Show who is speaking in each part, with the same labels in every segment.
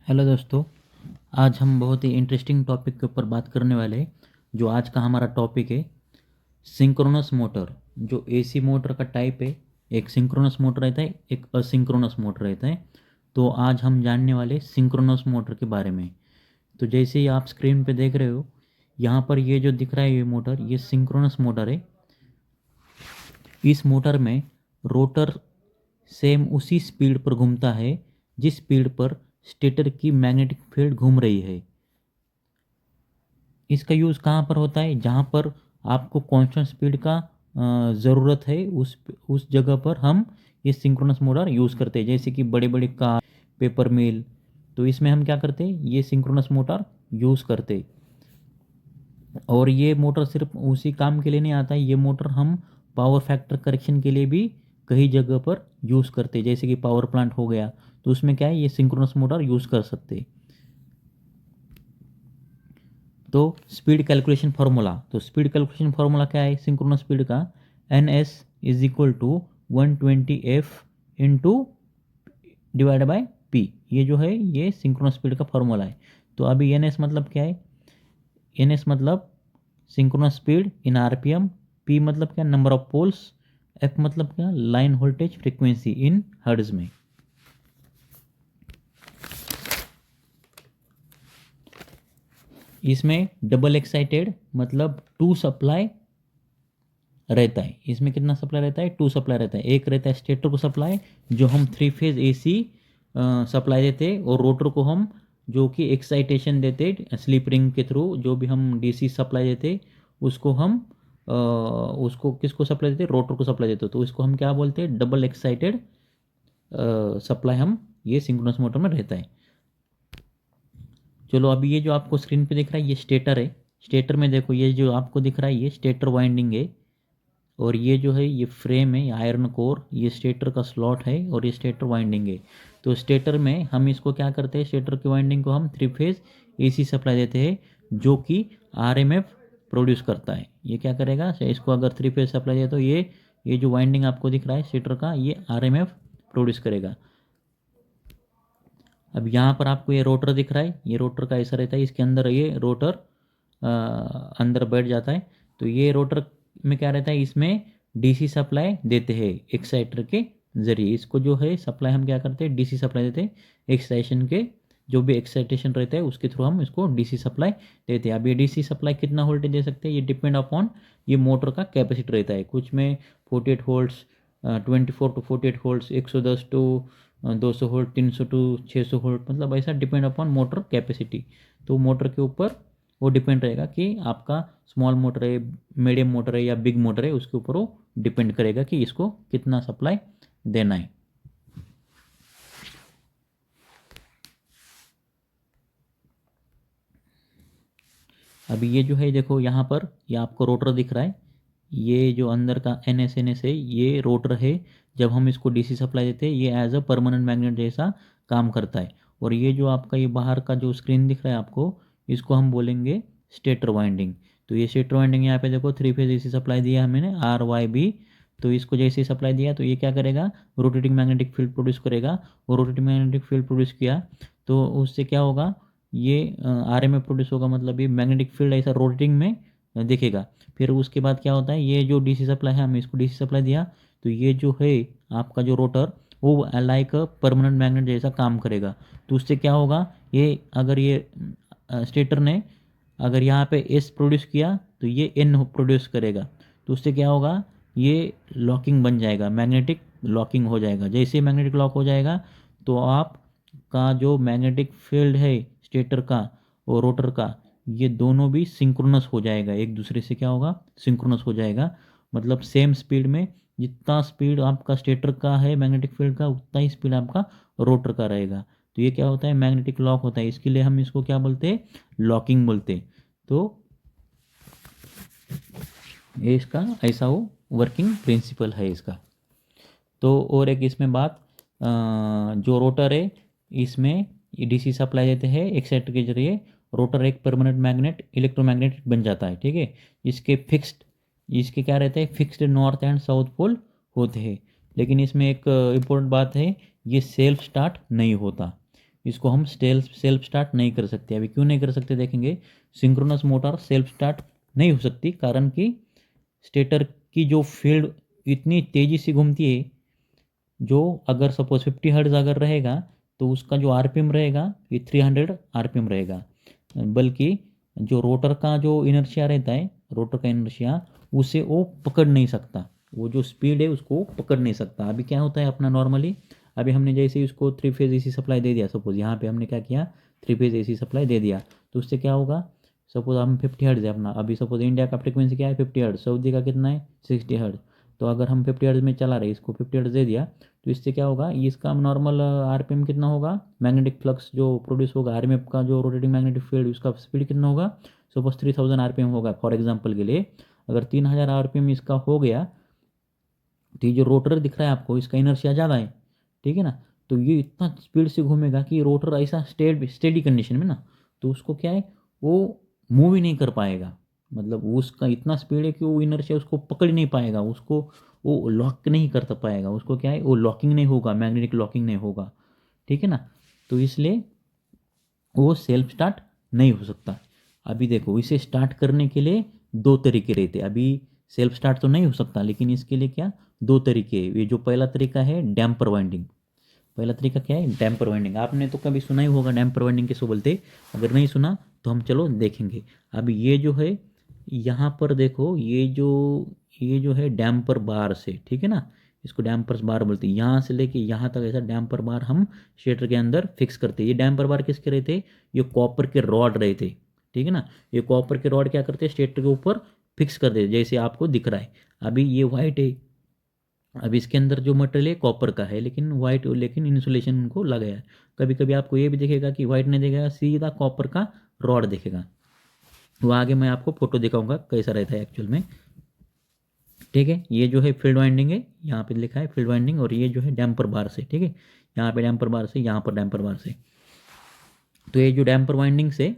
Speaker 1: Hello दोस्तों। आज हम बहुत ही इंटरेस्टिंग टॉपिक के ऊपर बात करने वाले हैं। जो आज का हमारा टॉपिक है सिंक्रोनस मोटर। जो एसी मोटर का टाइप है, एक सिंक्रोनस मोटर रहता है, एक असिंक्रोनस मोटर रहता है। तो आज हम जानने वाले सिंक्रोनस मोटर के बारे में। तो जैसे ही आप स्क्रीन पे देख रहे हो, यहाँ पर ये जो दिख रहा है ये मोटर, ये सिंक्रोनस मोटर है। इस मोटर में रोटर सेम उसी स्पीड पर घूमता है जिस स्पीड पर स्टेटर की मैग्नेटिक फील्ड घूम रही है। इसका यूज़ कहाँ पर होता है? जहाँ पर आपको कांस्टेंट स्पीड का ज़रूरत है, उस जगह पर हम ये सिंक्रोनस मोटर यूज़ करते हैं। जैसे कि बड़े बड़े कार, पेपर मिल, तो इसमें हम क्या करते हैं, ये सिंक्रोनस मोटर यूज़ करते हैं। और ये मोटर सिर्फ उसी काम के लिए नहीं आता है, ये मोटर हम पावर फैक्टर करेक्शन के लिए भी कई जगह पर यूज़ करते हैं। जैसे कि पावर प्लांट हो गया, तो उसमें क्या है, ये सिंक्रोनस मोटर यूज़ कर सकते हैं। तो स्पीड कैलकुलेशन फार्मूला, तो स्पीड कैलकुलेशन फार्मूला क्या है सिंक्रोनस स्पीड का? N S is equal to 120 F into divide by P. ये जो है ये सिंक्रोनस स्पीड का फार्मूला है। तो अभी एन एस मतलब क्या है? एन एस मतलब synchronous speed in RPM, P मतलब क्या, नंबर ऑफ पोल्स, एफ मतलब क्या, line voltage frequency in hertz में। इसमें डबल एक्साइटेड मतलब टू सप्लाई रहता है। इसमें कितना सप्लाई रहता है? टू सप्लाई रहता है। एक रहता है स्टेटर को सप्लाई, जो हम 3 फेज एसी सप्लाई देते, और रोटर को हम जो कि एक्साइटेशन देते स्लिप रिंग के थ्रू, जो भी हम डीसी सप्लाई देते उसको हम उसको किसको सप्लाई देते? रोटर को सप्लाई देते। तो इसको हम क्या बोलते हैं? डबल एक्साइटेड सप्लाई हम ये सिंक्रोनस मोटर में रहता है। चलो अभी ये जो आपको स्क्रीन पे दिख रहा है ये स्टेटर है। स्टेटर में देखो, ये जो आपको दिख रहा है ये स्टेटर वाइंडिंग है, और ये जो है ये फ्रेम है, आयरन कोर, ये स्टेटर का स्लॉट है, और ये स्टेटर वाइंडिंग है। तो स्टेटर में हम इसको क्या करते हैं, स्टेटर की वाइंडिंग को हम 3 फेज एसी सप्लाई देते हैं, जो कि आरएमएफ प्रोड्यूस करता है। ये क्या करेगा, इसको अगर 3 फेज सप्लाई दिया तो ये जो वाइंडिंग आपको दिख रहा है स्टेटर का, ये आरएमएफ प्रोड्यूस करेगा। अब यहाँ पर आपको ये रोटर दिख रहा है, ये रोटर का ऐसा रहता है, इसके अंदर ये रोटर अंदर बैठ जाता है। तो ये रोटर में क्या रहता है, इसमें डीसी सप्लाई देते हैं एक्साइटर के ज़रिए। इसको जो है सप्लाई हम क्या करते हैं, डीसी सप्लाई देते हैं एक्साइटेशन के, जो भी एक्साइटेशन रहता है उसके थ्रू हम इसको डीसी सप्लाई देते हैं। अब ये डीसी सप्लाई कितना वोल्टेज दे सकते हैं, ये डिपेंड अपॉन ये मोटर का कैपेसिटी रहता है। कुछ में 48 volts, 24 to 48 volts, 110 to 200 volt, 300 to 600 volt, मतलब ऐसा डिपेंड अपॉन मोटर कैपेसिटी। तो मोटर के ऊपर वो डिपेंड रहेगा कि आपका स्मॉल मोटर है, मीडियम मोटर है या बिग मोटर है, उसके ऊपर वो डिपेंड करेगा कि इसको कितना सप्लाई देना है। अभी ये जो है देखो, यहाँ पर ये आपको रोटर दिख रहा है, ये जो अंदर का एन एस है ये रोटर है। जब हम इसको डीसी सप्लाई देते हैं, ये एज अ परमानेंट मैग्नेट जैसा काम करता है। और ये जो आपका ये बाहर का जो स्क्रीन दिख रहा है आपको, इसको हम बोलेंगे स्टेटर वाइंडिंग। तो ये स्टेटर वाइंडिंग यहाँ पे देखो 3 फेज एसी सप्लाई दिया हमने RYB। तो इसको जैसे ही सप्लाई दिया तो ये क्या करेगा, रोटेटिंग मैग्नेटिक फील्ड प्रोड्यूस करेगा। और रोटेटिंग मैग्नेटिक फील्ड प्रोड्यूस किया तो उससे क्या होगा, ये आर में प्रोड्यूस होगा, मतलब ये मैग्नेटिक फील्ड ऐसा रोटेटिंग में दिखेगा। फिर उसके बाद क्या होता है, ये जो डीसी सप्लाई है, हमें इसको डीसी सप्लाई दिया तो ये जो है आपका जो रोटर, वो लाइक परमानेंट मैग्नेट जैसा काम करेगा। तो उससे क्या होगा, ये अगर ये स्टेटर ने अगर यहाँ पे एस प्रोड्यूस किया तो ये एन प्रोड्यूस करेगा। तो उससे क्या होगा, ये लॉकिंग बन जाएगा, मैग्नेटिक लॉकिंग हो जाएगा। जैसे मैग्नेटिक लॉक हो जाएगा तो आप का जो मैग्नेटिक फील्ड है स्टेटर का और रोटर का, ये दोनों भी सिंक्रोनस हो जाएगा, एक दूसरे से क्या होगा, सिंक्रोनस हो जाएगा। मतलब सेम स्पीड में, जितना स्पीड आपका स्टेटर का है मैग्नेटिक फील्ड का, उतना ही स्पीड आपका रोटर का रहेगा। तो ये क्या होता है, मैग्नेटिक लॉक होता है। इसके लिए हम इसको क्या बोलते हैं, लॉकिंग बोलते हैं। तो ये इसका ऐसा वो वर्किंग प्रिंसिपल है इसका। तो और एक इसमें बात, जो रोटर है इसमें डीसी सप्लाई देते हैं एक्साइटर के जरिए, रोटर एक परमानेंट मैग्नेट इलेक्ट्रोमैग्नेट बन जाता है, ठीक है। इसके फिक्स्ड, इसके क्या रहते हैं, fixed north and south pole होते हैं। लेकिन इसमें एक इम्पोर्टेंट बात है, ये सेल्फ स्टार्ट नहीं होता। इसको हम सेल्फ स्टार्ट नहीं कर सकते। अभी क्यों नहीं कर सकते देखेंगे। सिंक्रोनस मोटर सेल्फ स्टार्ट नहीं हो सकती, कारण कि स्टेटर की जो फील्ड इतनी तेज़ी से घूमती है, जो अगर सपोज 50 हर्ट्ज अगर रहेगा तो उसका जो आरपीएम रहेगा ये 300 आरपीएम रहेगा। बल्कि जो रोटर का जो इनर्शिया रहता है, रोटर का इनर्शिया, उसे वो पकड़ नहीं सकता, वो जो स्पीड है उसको पकड़ नहीं सकता। अभी क्या होता है अपना नॉर्मली, अभी हमने जैसे ही उसको 3 फेज एसी सप्लाई दे दिया, सपोज यहाँ पे हमने क्या किया 3 फेज एसी सप्लाई दे दिया, तो उससे क्या होगा, सपोज हम 50 हर्ट्ज है अपना, अभी सपोज इंडिया का फ्रिक्वेंसी क्या है 50 हर्ट्ज, सऊदी का कितना है 60 हर्ट्ज। तो अगर हम 50 हर्ट्ज में चला रहे, इसको 50 हर्ट्ज दे दिया, तो इससे क्या होगा, इसका नॉर्मल आरपीएम कितना होगा, मैग्नेटिक फ्लक्स जो प्रोड्यूस होगा, आरएमएफ का जो रोटेटिंग मैग्नेटिक फील्ड, उसका स्पीड कितना होगा, सपोज 3000 आरपीएम होगा फॉर एग्जांपल के लिए। अगर 3000 आरपीएम इसका हो गया, तो ये जो रोटर दिख रहा है आपको, इसका इनर्शिया ज़्यादा है, ठीक है ना। तो ये इतना स्पीड से घूमेगा कि रोटर ऐसा स्टेडी कंडीशन में ना, तो उसको क्या है, वो मूव ही नहीं कर पाएगा। मतलब उसका इतना स्पीड है कि वो इनर्शिया उसको पकड़ ही नहीं पाएगा, उसको वो लॉक नहीं कर पाएगा, उसको क्या है, वो लॉकिंग नहीं होगा, मैग्नेटिक लॉकिंग नहीं होगा, ठीक है ना। तो इसलिए वो सेल्फ स्टार्ट नहीं हो सकता। अभी देखो, इसे स्टार्ट करने के लिए दो तरीके रहते हैं। अभी सेल्फ स्टार्ट तो नहीं हो सकता, लेकिन इसके लिए क्या, दो तरीके हैं। ये जो पहला तरीका है डैम्पर वाइंडिंग। पहला तरीका क्या है, डैम्पर वाइंडिंग। आपने तो कभी सुना ही होगा डैम्पर वाइंडिंग किसको बोलते, अगर नहीं सुना तो हम चलो देखेंगे। अभी ये जो है, यहाँ पर देखो, ये जो है डैम्पर बार से, ठीक है ना, इसको डैम्पर्स बार बोलते हैं। यहाँ से लेके यहाँ तक ऐसा डैम्पर बार हम स्टेटर के अंदर फिक्स करते हैं। ये डैम्पर बार किसके रहते, ये कॉपर के रॉड रहते, ठीक है ना। ये कॉपर के रॉड क्या करते हैं, स्टेटर के ऊपर फिक्स कर देते, जैसे आपको दिख रहा है। अभी ये वाइट है, अब इसके अंदर जो मटेरियल है कॉपर का है, लेकिन वाइट, लेकिन इंसुलेशन उनको लगाया है। कभी कभी आपको ये भी दिखेगा कि वाइट नहीं दिखेगा, सीधा कॉपर का रॉड दिखेगा। वो आगे मैं आपको फोटो दिखाऊंगा कैसा रहता है एक्चुअल में, ठीक है। ये जो है फील्ड वाइंडिंग है, यहाँ पे लिखा है फील्ड वाइंडिंग, और ये जो है डैम्पर बार से, ठीक है, यहाँ पे डैम्पर बार से, यहाँ पर डैम्पर बार से। तो ये जो डैम्पर वाइंडिंग से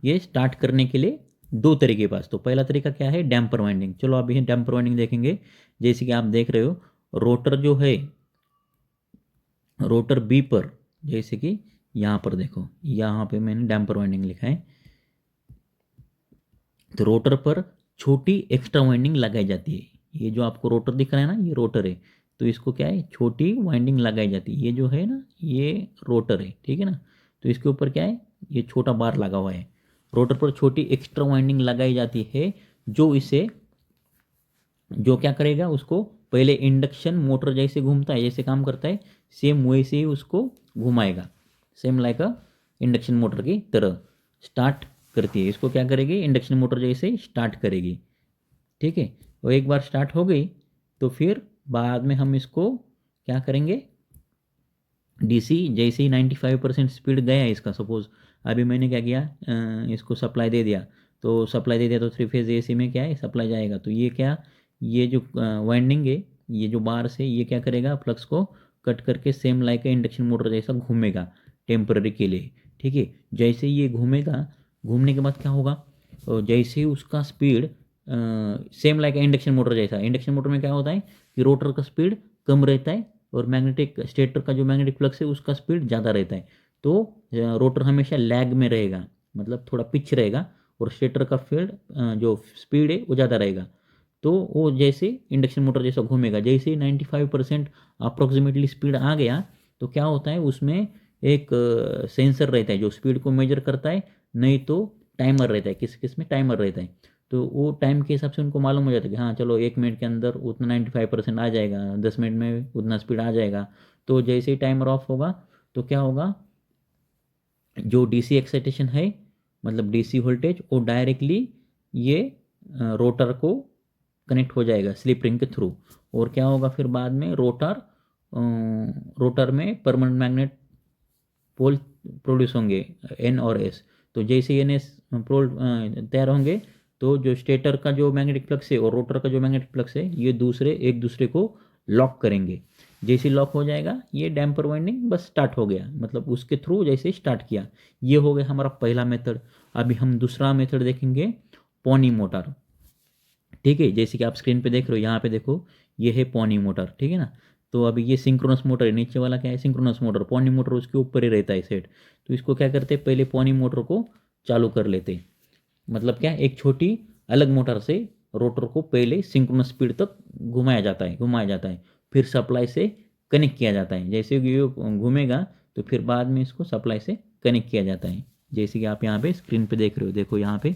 Speaker 1: ये स्टार्ट करने के लिए दो तरीके पास। तो पहला तरीका क्या है, डैम्पर वाइंडिंग। चलो अभी डैम्पर वाइंडिंग देखेंगे। जैसे कि आप देख रहे हो, रोटर जो है, रोटर बी पर, जैसे कि यहाँ पर देखो, यहाँ पे मैंने डैम्पर वाइंडिंग लिखा है। तो रोटर पर छोटी एक्स्ट्रा वाइंडिंग लगाई जाती है। ये जो आपको रोटर दिख रहा है ना, ये रोटर है, तो इसको क्या है, छोटी वाइंडिंग लगाई जाती है। ये जो है ना, ये रोटर है, ठीक है ना। तो इसके ऊपर क्या है, ये छोटा बार लगा हुआ है। रोटर पर छोटी एक्स्ट्रा वाइंडिंग लगाई जाती है, जो इसे, जो क्या करेगा, उसको पहले इंडक्शन मोटर जैसे घूमता है, जैसे काम करता है, सेम वैसे ही उसको घुमाएगा, same like a induction motor की तरह स्टार्ट करती है। इसको क्या करेगी, इंडक्शन मोटर जैसे स्टार्ट करेगी, ठीक है। और एक बार स्टार्ट हो गई तो फिर बाद में हम इसको क्या करेंगे, डीसी जैसे ही 95% स्पीड गया इसका, सपोज अभी मैंने क्या किया, इसको सप्लाई दे दिया, तो सप्लाई दे दिया तो 3 फेज एसी में क्या है, सप्लाई जाएगा। तो ये क्या, ये जो वाइंडिंग है, ये जो बार से, ये क्या करेगा, फ्लक्स को कट करके सेम लाइक इंडक्शन मोटर जैसा घूमेगा टेम्पररी के लिए, ठीक है। जैसे ही ये घूमेगा, घूमने के बाद क्या होगा, जैसे ही उसका speed same like induction motor जैसा, इंडक्शन मोटर में क्या होता है कि रोटर का स्पीड कम रहता है, और मैग्नेटिक स्टेटर का जो मैग्नेटिक फ्लक्स है उसका स्पीड ज़्यादा रहता है। तो रोटर हमेशा लैग में रहेगा, मतलब थोड़ा पीछे रहेगा, और स्टेटर का फील्ड जो स्पीड है वो ज़्यादा रहेगा। तो वो जैसे इंडक्शन मोटर जैसा घूमेगा, जैसे ही 95% अप्रोक्सीमेटली स्पीड आ गया, तो क्या होता है, उसमें एक सेंसर रहता है जो स्पीड को मेजर करता है, नहीं तो टाइमर रहता है, किस किस में टाइमर रहता है। तो वो टाइम के हिसाब से उनको मालूम हो जाता है कि हाँ चलो 1 मिनट के अंदर उतना 95% आ जाएगा, 10 मिनट में उतना स्पीड आ जाएगा। तो जैसे ही टाइमर ऑफ होगा, तो क्या होगा, जो डीसी एक्साइटेशन है, मतलब डीसी वोल्टेज, वो डायरेक्टली ये रोटर को कनेक्ट हो जाएगा स्लिप रिंग के थ्रू। और क्या होगा फिर बाद में, रोटर में परमानेंट मैग्नेट पोल प्रोड्यूस होंगे, एन और एस। तो जैसे एन एस पोल तैयार होंगे, तो जो स्टेटर का जो मैग्नेटिक फ्लक्स है और रोटर का जो मैग्नेटिक फ्लक्स है, ये एक दूसरे को लॉक करेंगे। जैसे लॉक हो जाएगा, ये डैम्पर वाइंडिंग बस स्टार्ट हो गया, मतलब उसके थ्रू जैसे स्टार्ट किया। ये हो गया हमारा पहला मेथड। अभी हम दूसरा मेथड देखेंगे, पोनी मोटर, ठीक है। जैसे कि आप स्क्रीन पे देख रहे हो, यहाँ पे देखो, ये है पोनी मोटर, ठीक है ना। तो अभी ये सिंक्रोनस मोटर है, नीचे वाला क्या है सिंक्रोनस मोटर, पॉनी मोटर उसके ऊपर ही रहता है सेट। तो इसको क्या करते हैं, पहले पॉनी मोटर को चालू कर लेते, मतलब क्या, एक छोटी अलग मोटर से रोटर को पहले सिंक्रोनस स्पीड तक घुमाया जाता है, फिर सप्लाई से कनेक्ट किया जाता है। जैसे कि ये घूमेगा तो फिर बाद में इसको सप्लाई से कनेक्ट किया जाता है। जैसे कि आप यहाँ पे स्क्रीन पे देख रहे हो, देखो यहाँ पे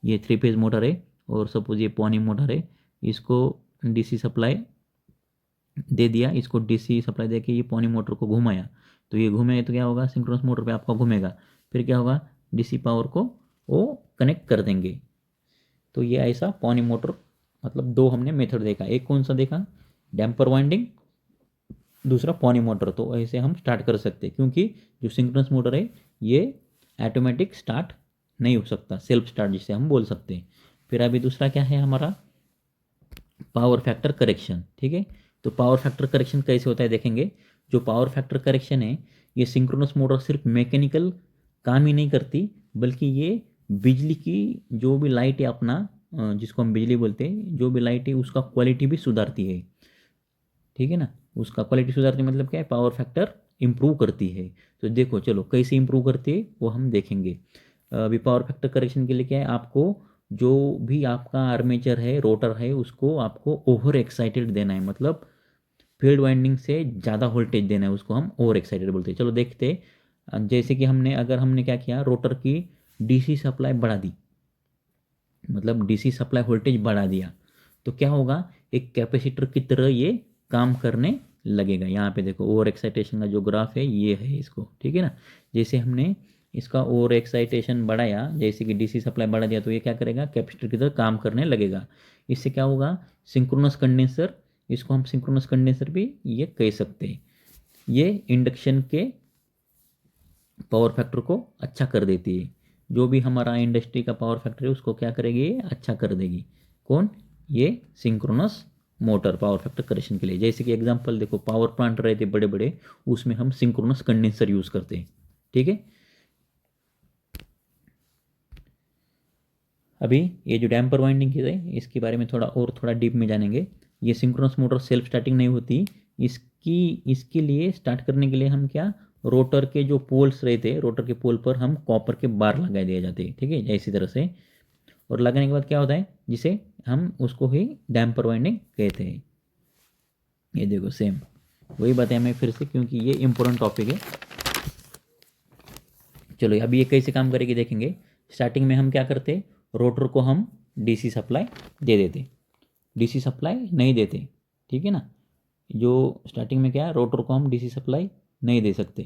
Speaker 1: ये 3 फेज मोटर है और सपोज ये पॉनी मोटर है, इसको डीसी सप्लाई दे दिया, इसको डीसी सप्लाई दे के ये पॉनी मोटर को घुमाया, तो ये घूमेगा तो क्या होगा, सिंक्रोनस मोटर पे आपका घूमेगा, फिर क्या होगा, डीसी पावर को वो कनेक्ट कर देंगे। तो ये ऐसा पॉनी मोटर, मतलब दो हमने मेथड देखा, एक कौन सा देखा, डैम्पर वाइंडिंग, दूसरा पॉनी मोटर। तो ऐसे हम स्टार्ट कर सकते हैं, क्योंकि जो सिंक्रोनस मोटर है ये ऑटोमेटिक स्टार्ट नहीं हो सकता, सेल्फ स्टार्ट जिसे हम बोल सकते हैं। फिर अभी दूसरा क्या है हमारा, पावर फैक्टर करेक्शन। ठीक है, तो पावर फैक्टर करेक्शन कैसे होता है देखेंगे। जो पावर फैक्टर करेक्शन है, ये सिंक्रोनस मोटर सिर्फ मैकेनिकल काम ही नहीं करती, बल्कि ये बिजली की जो भी लाइट है अपना, जिसको हम बिजली बोलते हैं, जो भी लाइट है उसका क्वालिटी भी सुधारती है। ठीक है ना, उसका क्वालिटी सुधारती मतलब क्या है, पावर फैक्टर इंप्रूव करती है। तो देखो चलो कैसे इंप्रूव करती है वो हम देखेंगे। अभी पावर फैक्टर करेक्शन के लिए क्या है, आपको जो भी आपका आर्मेचर है, रोटर है, उसको आपको ओवर एक्साइटेड देना है, मतलब फील्ड वाइंडिंग से ज़्यादा वोल्टेज देना है, उसको हम ओवर एक्साइटेड बोलते हैं। चलो देखते हैं। जैसे कि हमने क्या किया, रोटर की डीसी सप्लाई बढ़ा दी, मतलब डीसी सप्लाई वोल्टेज बढ़ा दिया, तो क्या होगा, एक कैपेसिटर की तरह ये काम करने लगेगा। यहाँ पे देखो ओवर एक्साइटेशन का जो ग्राफ है ये है इसको, ठीक है ना। जैसे हमने इसका ओवर एक्साइटेशन बढ़ाया, जैसे कि डीसी सप्लाई बढ़ा दिया, तो ये क्या करेगा, कैपेसिटर की तरह काम करने लगेगा। इससे क्या होगा, सिंक्रोनस कंडेंसर, इसको हम सिंक्रोनस कंडेंसर भी ये कह सकते हैं। ये इंडक्शन के पावर फैक्टर को अच्छा कर देती है। जो भी हमारा इंडस्ट्री का पावर फैक्टर है उसको क्या करेगी, ये अच्छा कर देगी। कौन, ये synchronous motor power factor correction के लिए। जैसे कि एग्जांपल देखो, पावर प्लांट रहते बड़े बड़े, उसमें हम सिंक्रोनस कंडेंसर यूज करते हैं। ठीक है, अभी ये जो डैम्पर वाइंडिंग है इसके बारे में थोड़ा डीप में जानेंगे। ये सिंक्रोनस मोटर सेल्फ स्टार्टिंग नहीं होती, इसके लिए स्टार्ट करने के लिए हम क्या, रोटर के जो पोल्स रहते हैं, रोटर के पोल पर हम कॉपर के बार लगा दिए जाते हैं। ठीक है, इसी तरह से, और लगाने के बाद क्या होता है, जिसे हम उसको ही डैम्पर वाइंडिंग कहते हैं। ये देखो सेम वही बताया मैं फिर से, क्योंकि ये इंपॉर्टेंट टॉपिक है। चलो अभी ये कैसे काम करेगी देखेंगे। स्टार्टिंग में हम क्या करते, रोटर को हम डीसी सप्लाई दे देते, डीसी सप्लाई नहीं देते। ठीक है ना, जो स्टार्टिंग में क्या है, रोटर को हम डीसी सप्लाई नहीं दे सकते।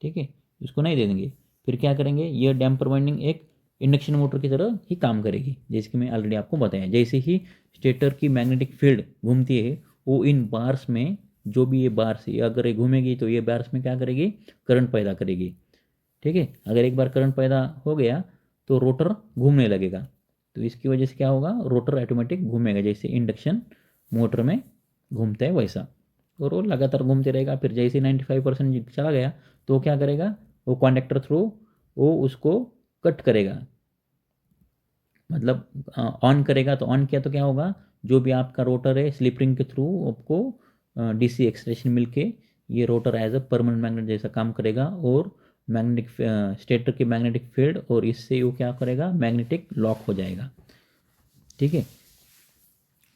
Speaker 1: ठीक है, इसको नहीं दे देंगे। फिर क्या करेंगे, ये डैम्पर वाइंडिंग एक इंडक्शन मोटर की तरह ही काम करेगी, जैसे कि मैं ऑलरेडी आपको बताया। जैसे ही स्टेटर की मैग्नेटिक फील्ड घूमती है, वो इन बार्स में, जो भी ये बार्स है, अगर ये घूमेगी तो ये बार्स में क्या करेगी, करंट पैदा करेगी। ठीक है, अगर एक बार करंट पैदा हो गया तो रोटर घूमने लगेगा, तो इसकी वजह से क्या होगा, रोटर ऑटोमेटिक घूमेगा, जैसे इंडक्शन मोटर में घूमता है वैसा, और वो लगातार घूमते रहेगा। फिर जैसे 95% चला गया तो क्या करेगा, वो कंडक्टर थ्रू वो उसको कट करेगा, मतलब ऑन करेगा। तो ऑन किया तो क्या होगा, जो भी आपका रोटर है, स्लिप रिंग के थ्रू आपको डीसी एक्सलेशन मिलके ये rotor as a permanent magnet जैसा काम करेगा, और मैग्नेटिक स्टेटर की मैग्नेटिक फील्ड, और इससे वो क्या करेगा, मैग्नेटिक लॉक हो जाएगा। ठीक है,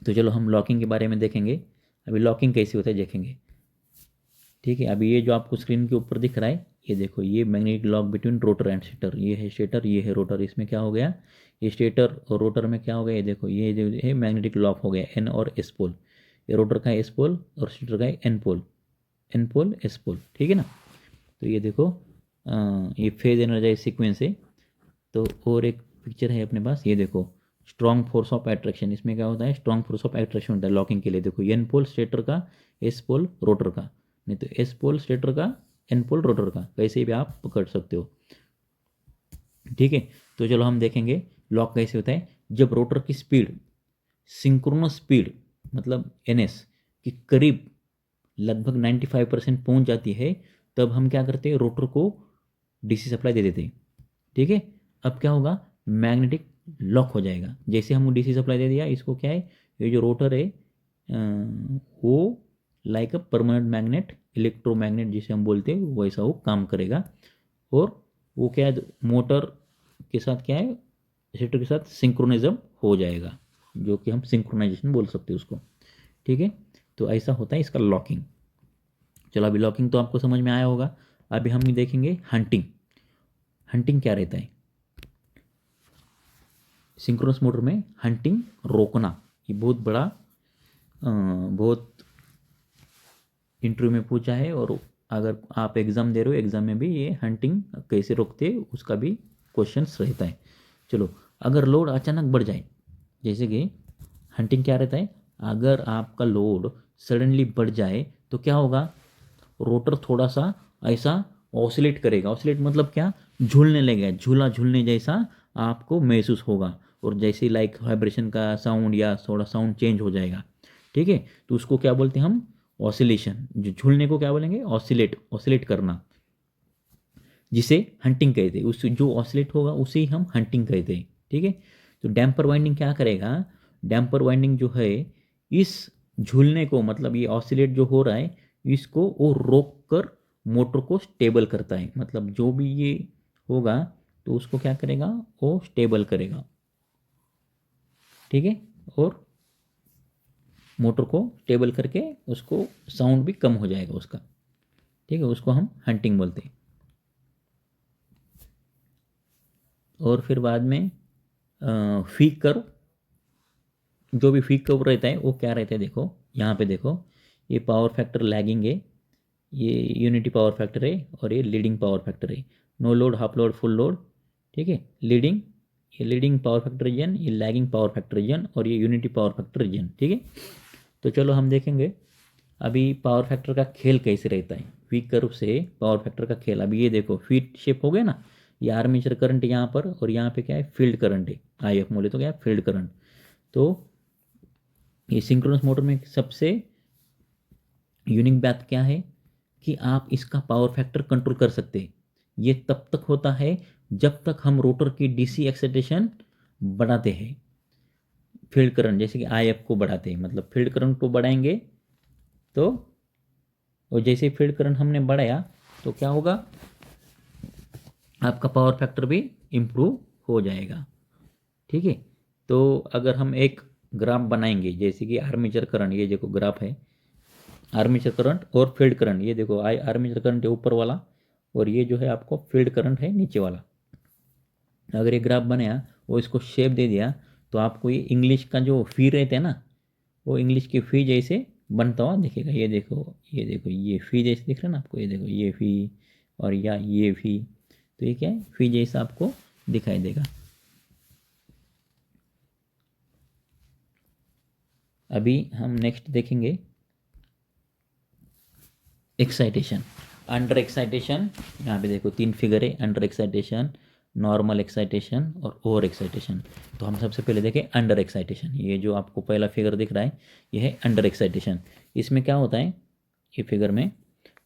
Speaker 1: तो चलो हम लॉकिंग के बारे में देखेंगे। अभी लॉकिंग कैसे होता है देखेंगे। ठीक है, अभी ये जो आपको स्क्रीन के ऊपर दिख रहा है, ये देखो, ये magnetic lock between rotor and stator, ये है स्टेटर, ये है रोटर। इसमें क्या हो गया, ये स्टेटर और रोटर में क्या हो गया, ये देखो, ये जो है मैग्नेटिक लॉक हो गया, एन और एस पोल। ये रोटर का एस पोल और स्टेटर का N pole, N pole S pole. ठीक है ना, तो ये देखो, ये फेज एनर्जाइज सीक्वेंस है। तो और एक पिक्चर है अपने पास, ये देखो, स्ट्रॉन्ग फोर्स ऑफ अट्रैक्शन। इसमें क्या होता है, स्ट्रॉन्ग फोर्स ऑफ अट्रैक्शन होता है लॉकिंग के लिए। देखो, एन पोल स्टेटर का, एस पोल रोटर का, नहीं तो एस पोल स्टेटर का, एन पोल रोटर का, कैसे भी आप पकड़ सकते हो। ठीक है, तो चलो हम देखेंगे लॉक कैसे होता है। जब रोटर की स्पीड सिंक्रोनस स्पीड, मतलब एनएस के करीब लगभग 95% पहुंच जाती है, तब हम क्या करते हैं, रोटर को डीसी सप्लाई दे देते हैं। ठीक है, अब क्या होगा, मैग्नेटिक लॉक हो जाएगा। जैसे हम डीसी सप्लाई दे दिया, इसको क्या है, ये जो रोटर है वो लाइक अ परमानेंट मैग्नेट, इलेक्ट्रोमैग्नेट जिसे हम बोलते हैं, वैसा वो काम करेगा। और वो क्या है, मोटर के साथ क्या है, रेसिस्टर के साथ सिंक्रोनिज्म हो जाएगा, जो कि हम सिंक्रोनाइजेशन बोल सकते हैं उसको। ठीक है, तो ऐसा होता है इसका लॉकिंग। चलो अभी लॉकिंग तो आपको समझ में आया होगा। अभी हम देखेंगे हंटिंग। हंटिंग क्या रहता है? सिंक्रोनस मोटर में हंटिंग रोकना, ये बहुत बड़ा बहुत इंटरव्यू में पूछा है, और अगर आप एग्ज़ाम दे रहे हो, एग्ज़ाम में भी ये हंटिंग कैसे रोकते हैं उसका भी क्वेश्चंस रहता है। चलो, अगर लोड अचानक बढ़ जाए, जैसे कि हंटिंग क्या रहता है, अगर आपका लोड सडनली बढ़ जाए तो क्या होगा, रोटर थोड़ा सा ऐसा ऑसिलेट करेगा। ऑसिलेट मतलब क्या, झूलने लगेगा, झूला झूलने जैसा आपको महसूस होगा, और जैसे लाइक वाइब्रेशन का साउंड या थोड़ा साउंड चेंज हो जाएगा। ठीक है, तो उसको क्या बोलते हैं हम, ऑसिलेशन। जो झूलने को क्या बोलेंगे, ऑसिलेट, ऑसिलेट करना, जिसे हंटिंग कहते हैं। उस जो ऑसिलेट होगा उसे ही हम हंटिंग कहते हैं। ठीक है, तो डैम्पर वाइंडिंग क्या करेगा, डैम्पर वाइंडिंग जो है इस झूलने को, मतलब ये ऑसिलेट जो हो रहा है इसको वो रोक कर मोटर को स्टेबल करता है। मतलब जो भी ये होगा तो उसको क्या करेगा, वो स्टेबल करेगा। ठीक है, और मोटर को स्टेबल करके उसको साउंड भी कम हो जाएगा उसका। ठीक है, उसको हम हंटिंग बोलते हैं। और फिर बाद में फीक कर्व, जो भी फीक कर्व रहता है वो क्या रहता है, देखो यहाँ पे देखो, ये पावर फैक्टर लैगिंग है, ये यूनिटी पावर फैक्टर है, और ये लीडिंग पावर फैक्टर है। No load, half load, full load. ठीक है, लीडिंग, ये लीडिंग पावर फैक्टर रीजन, ये लैगिंग पावर फैक्टर रीजन, और ये यूनिटी पावर फैक्टर रीजन। ठीक है, तो चलो हम देखेंगे अभी पावर फैक्टर का खेल कैसे रहता है, फीक कर्व से पावर फैक्टर का खेल। अभी ये देखो फीट शेप हो गया ना, ये आर्मेचर करंट यहाँ पर, और यहाँ पे क्या है, फील्ड करंट है, आई एफ बोले तो क्या है, फील्ड करंट। तो ये सिंक्रोनस मोटर में सबसे यूनिक बात क्या है कि आप इसका पावर फैक्टर कंट्रोल कर सकते हैं। ये तब तक होता है जब तक हम रोटर की डीसी एक्साइटेशन बढ़ाते हैं, फील्ड करंट जैसे कि आई एफ को बढ़ाते हैं, मतलब फील्ड करंट को बढ़ाएंगे तो, और जैसे फील्ड करंट हमने बढ़ाया तो क्या होगा, आपका पावर फैक्टर भी इम्प्रूव हो जाएगा। ठीक है, तो अगर हम एक ग्राफ बनाएंगे, जैसे कि आर्मेचर करंट, ये देखो ग्राफ है, आर्मेचर करंट और फील्ड करंट, ये देखो आर्मेचर करंट है ऊपर वाला, और ये जो है आपको फील्ड करंट है नीचे वाला। अगर ये ग्राफ बनाया, वो इसको शेप दे दिया, तो आपको ये इंग्लिश का जो फी रहते हैं ना, वो इंग्लिश की फी जैसे बनता हुआ दिखेगा। ये देखो, ये देखो, ये फी जैसे दिख रहा है ना आपको, ये देखो ये फी, और या ये फी, तो ये क्या है, फी जैसा आपको दिखाई देगा। अभी हम नेक्स्ट देखेंगे एक्साइटेशन। अंडर एक्साइटेशन, यहाँ पे देखो 3 फिगर है, अंडर एक्साइटेशन, नॉर्मल एक्साइटेशन और ओवर एक्साइटेशन। तो हम सबसे पहले देखें अंडर एक्साइटेशन। ये जो आपको पहला फिगर दिख रहा है ये है अंडर एक्साइटेशन। इसमें क्या होता है, ये फिगर में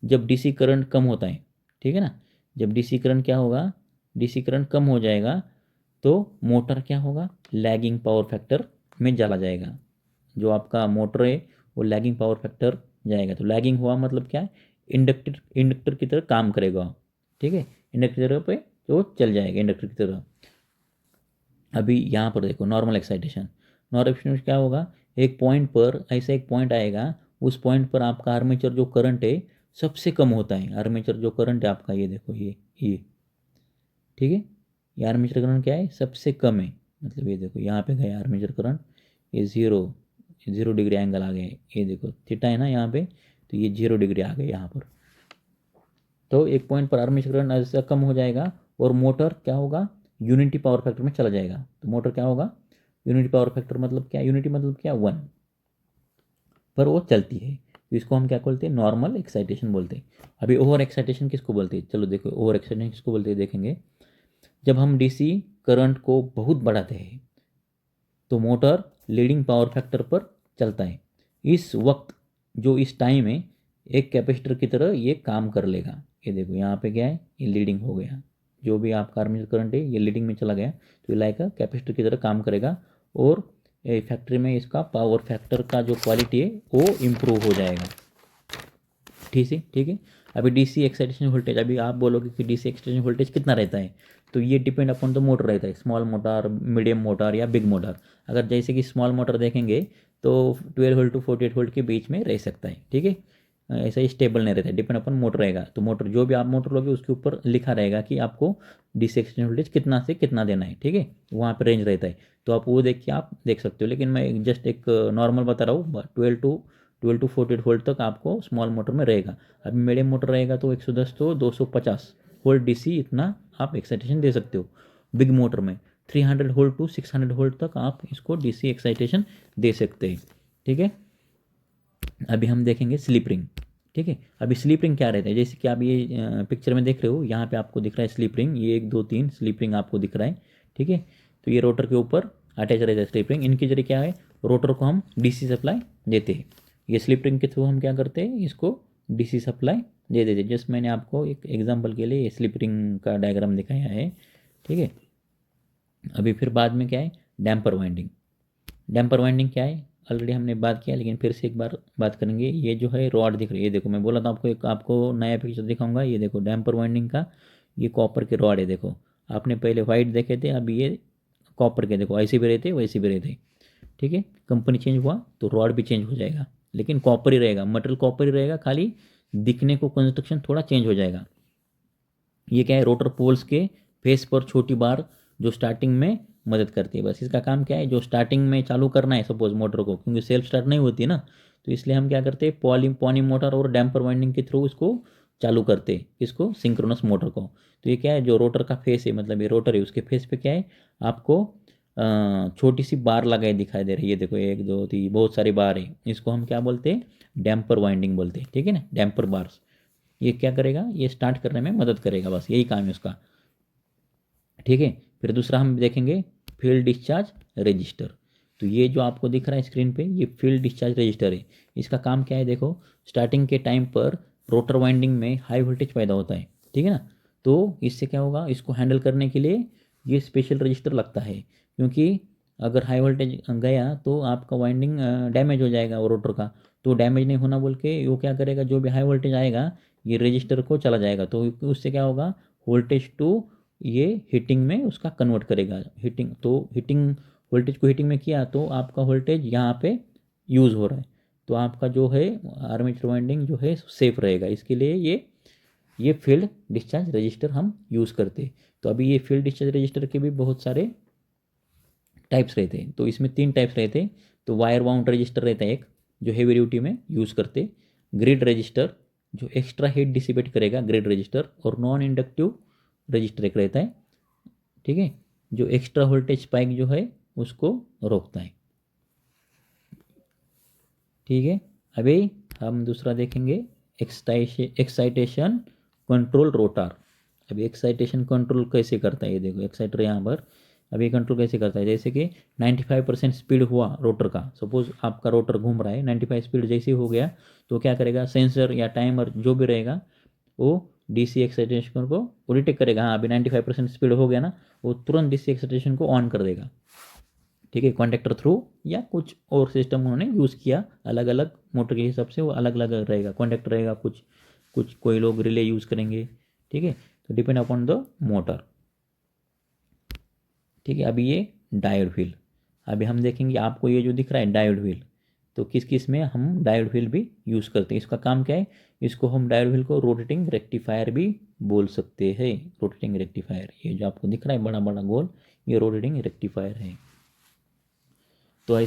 Speaker 1: जब डीसी करंट कम होता है, ठीक है ना, जब डीसी करंट क्या होगा, डीसी करंट कम हो जाएगा तो मोटर क्या होगा, लैगिंग पावर फैक्टर में चला जाएगा। जो आपका मोटर है वो लैगिंग पावर फैक्टर जाएगा। तो लैगिंग हुआ मतलब क्या है, इंडक्टर, इंडक्टर की तरह काम करेगा। ठीक है, इंडक्टर की तरह पे तो चल जाएगा, इंडक्टर की तरह। अभी यहाँ पर देखो नॉर्मल एक्साइटेशन, नॉर्मल एक्साइटेशन क्या होगा, एक पॉइंट पर ऐसा एक पॉइंट आएगा, उस पॉइंट पर आपका आर्मेचर जो करंट है सबसे कम होता है। आर्मेचर जो करंट है आपका, ये देखो ये, ठीक है, ये आर्मेचर करंट क्या है, सबसे कम है। मतलब ये देखो यहाँ पे गया आर्मेचर करंट, ये 0 डिग्री एंगल आ गया, ये देखो थीटा है ना यहाँ पे, तो ये 0 डिग्री आ गया यहाँ पर। तो एक पॉइंट पर आर्मेचर करंट ऐसा कम हो जाएगा और मोटर क्या होगा, यूनिटी पावर फैक्टर में चला जाएगा। तो मोटर क्या होगा, यूनिटी पावर फैक्टर मतलब क्या, यूनिटी मतलब क्या, 1 पर वो चलती है। तो इसको हम क्या बोलते हैं, नॉर्मल एक्साइटेशन बोलते हैं। अभी ओवर एक्साइटेशन किसको बोलते हैं, चलो देखो ओवर एक्साइटेशन किसको बोलते हैं देखेंगे। जब हम डीसी करंट को बहुत बढ़ाते हैं तो मोटर लीडिंग पावर फैक्टर पर चलता है। इस वक्त जो इस टाइम है एक कैपेसिटर की तरह ये काम कर लेगा। ये देखो यहाँ पे क्या है, ये लीडिंग हो गया, जो भी आपका आर्मेचर करंट है ये लीडिंग में चला गया, तो ये लाइक कैपेसिटर की तरह काम करेगा, और फैक्ट्री में इसका पावर फैक्टर का जो क्वालिटी है वो इम्प्रूव हो जाएगा। ठीक है। अभी डीसी एक्साइटेशन वोल्टेज, अभी आप बोलोगे कि डीसी एक्साइटेशन वोल्टेज कितना रहता है, तो ये डिपेंड अपॉन द मोटर रहता है, स्मॉल मोटर, मीडियम मोटर या बिग मोटर। अगर जैसे कि स्मॉल मोटर देखेंगे तो 12 वोल्ट टू 48 वोल्ट के बीच में रह सकता है, ठीक है। ऐसा ही स्टेबल नहीं रहता है, डिपेंड अपन मोटर रहेगा। तो मोटर जो भी आप मोटर लोगे उसके ऊपर लिखा रहेगा कि आपको डीसी एक्सटेंशन वोल्टेज कितना से कितना देना है, ठीक है। वहाँ पर रेंज रहता है, तो आप वो देख के आप देख सकते हो। लेकिन मैं जस्ट एक नॉर्मल बता रहा हूँ, 12 टू 48 वोल्ट तक आपको स्मॉल मोटर में रहेगा। अभी मीडियम मोटर रहेगा तो 110 तो 250 वोल्ट डीसी इतना आप एक्साइटेशन दे सकते हो। बिग मोटर में 300 वोल्ट टू 600 वोल्ट तक आप इसको डीसी एक्साइटेशन दे सकते हैं, ठीक है। अभी हम देखेंगे स्लिप रिंग, ठीक है। अभी स्लिप रिंग क्या रहता है, जैसे कि आप ये पिक्चर में देख रहे हो, यहाँ पे आपको दिख रहा है स्लिप रिंग, ये 1 2 3 स्लिप रिंग आपको दिख रहा है, ठीक है। तो ये रोटर के ऊपर अटैच रहता है स्लिप रिंग। इनके जरिए क्या है, रोटर को हम डीसी सप्लाई देते हैं। ये स्लिप रिंग के थ्रू हम क्या करते हैं, इसको डीसी सप्लाई दे देते हैं। जस्ट मैंने आपको एक एग्जाम्पल के लिए स्लिप रिंग का डायग्राम दिखाया है, ठीक है। अभी फिर बाद में क्या है, डैम्पर वाइंडिंग। डैम्पर वाइंडिंग क्या है, ऑलरेडी हमने बात किया, लेकिन फिर से एक बार बात करेंगे। ये जो है रॉड दिख रही है, देखो मैं बोला था आपको, एक आपको नया पिक्चर दिखाऊंगा। ये देखो डैम्पर वाइंडिंग का, ये कॉपर के रॉड है। देखो आपने पहले वाइट देखे थे, अब ये कॉपर के, देखो ऐसे भी रहते वैसे भी रहते, ठीक है। कंपनी चेंज हुआ तो रॉड भी चेंज हो जाएगा, लेकिन कॉपर ही रहेगा, मटेरियल कॉपर ही रहेगा, खाली दिखने को कंस्ट्रक्शन थोड़ा चेंज हो जाएगा। ये क्या है, रोटर पोल्स के फेस पर छोटी बार जो स्टार्टिंग में मदद करती है। बस इसका काम क्या है, जो स्टार्टिंग में चालू करना है सपोज मोटर को, क्योंकि सेल्फ स्टार्ट नहीं होती ना, तो इसलिए हम क्या करते हैं, पॉनी मोटर और डैम्पर वाइंडिंग के थ्रू इसको चालू करते हैं, इसको सिंक्रोनस मोटर को। तो ये क्या है, जो रोटर का फेस है, मतलब ये रोटर है, उसके फेस पे क्या है, आपको छोटी सी बार लगाई दिखाई दे रही है। ये देखो 1 2 3 बहुत सारी बार है, इसको हम क्या बोलते हैं, डैम्पर वाइंडिंग बोलते हैं, ठीक है ना, डैम्पर बार्स। ये क्या करेगा, ये स्टार्ट करने में मदद करेगा, बस यही काम है उसका, ठीक है। फिर दूसरा हम देखेंगे फील्ड डिस्चार्ज रजिस्टर। तो ये जो आपको दिख रहा है स्क्रीन पे, ये फील्ड डिस्चार्ज रजिस्टर है। इसका काम क्या है, देखो स्टार्टिंग के टाइम पर रोटर वाइंडिंग में हाई वोल्टेज पैदा होता है, ठीक है ना। तो इससे क्या होगा, इसको हैंडल करने के लिए ये स्पेशल रजिस्टर लगता है, क्योंकि अगर हाई वोल्टेज गया तो आपका वाइंडिंग डैमेज हो जाएगा वो रोटर का। तो डैमेज नहीं होना बोल के वो क्या करेगा, जो भी हाई वोल्टेज आएगा ये रजिस्टर को चला जाएगा, तो उससे क्या होगा, वोल्टेज टू ये हीटिंग में उसका कन्वर्ट करेगा। हीटिंग तो हीटिंग वोल्टेज को हीटिंग में किया तो आपका वोल्टेज यहाँ पे यूज़ हो रहा है, तो आपका जो है आर्मेचर वाइंडिंग जो है सेफ रहेगा। इसके लिए ये फील्ड डिस्चार्ज रजिस्टर हम यूज़ करते हैं। तो अभी ये फील्ड डिस्चार्ज रजिस्टर के भी बहुत सारे टाइप्स रहते हैं, तो इसमें 3 टाइप्स रहते हैं। तो वायर बाउंड रजिस्टर रहता है एक, जो हेवी ड्यूटी में यूज़ करते, ग्रिड रजिस्टर जो एक्स्ट्रा हीट डिसिपेट करेगा, ग्रिड रजिस्टर, और नॉन इंडक्टिव रजिस्टर एक रहता है, ठीक है, जो एक्स्ट्रा वोल्टेज स्पाइक जो है उसको रोकता है, ठीक है। अभी हम दूसरा देखेंगे एक्साइटेशन कंट्रोल रोटर। अभी एक्साइटेशन कंट्रोल कैसे करता है, ये देखो एक्साइटर यहाँ पर। अभी कंट्रोल कैसे करता है, जैसे कि 95% स्पीड हुआ रोटर का, सपोज आपका रोटर घूम रहा है 95 स्पीड जैसे ही हो गया, तो क्या करेगा, सेंसर या टाइमर जो भी रहेगा वो डीसी एक्साइटेशन को वो डिटेक्ट करेगा। हाँ अभी 95% स्पीड हो गया ना, वो तुरंत डीसी एक्साइटेशन को ऑन कर देगा, ठीक है। कॉन्टेक्टर थ्रू या कुछ और सिस्टम उन्होंने यूज़ किया, अलग अलग मोटर के हिसाब से वो अलग अलग रहेगा, कॉन्टेक्टर रहेगा, कुछ कुछ कोई लोग रिले यूज़ करेंगे, ठीक है। तो डिपेंड अपॉन द मोटर, ठीक है। अभी ये डायोड व्हील, अभी हम देखेंगे, आपको ये जो दिख रहा है डायोड व्हील, तो किस किस में हम डायोड व्हील भी यूज़ करते हैं। इसका काम क्या है, इसको हम डायोड व्हील को रोटेटिंग रेक्टिफायर भी बोल सकते हैं। रोटेटिंग रेक्टिफायर, ये जो आपको दिख रहा है बड़ा बड़ा गोल, ये रोटेटिंग रेक्टिफायर है। तो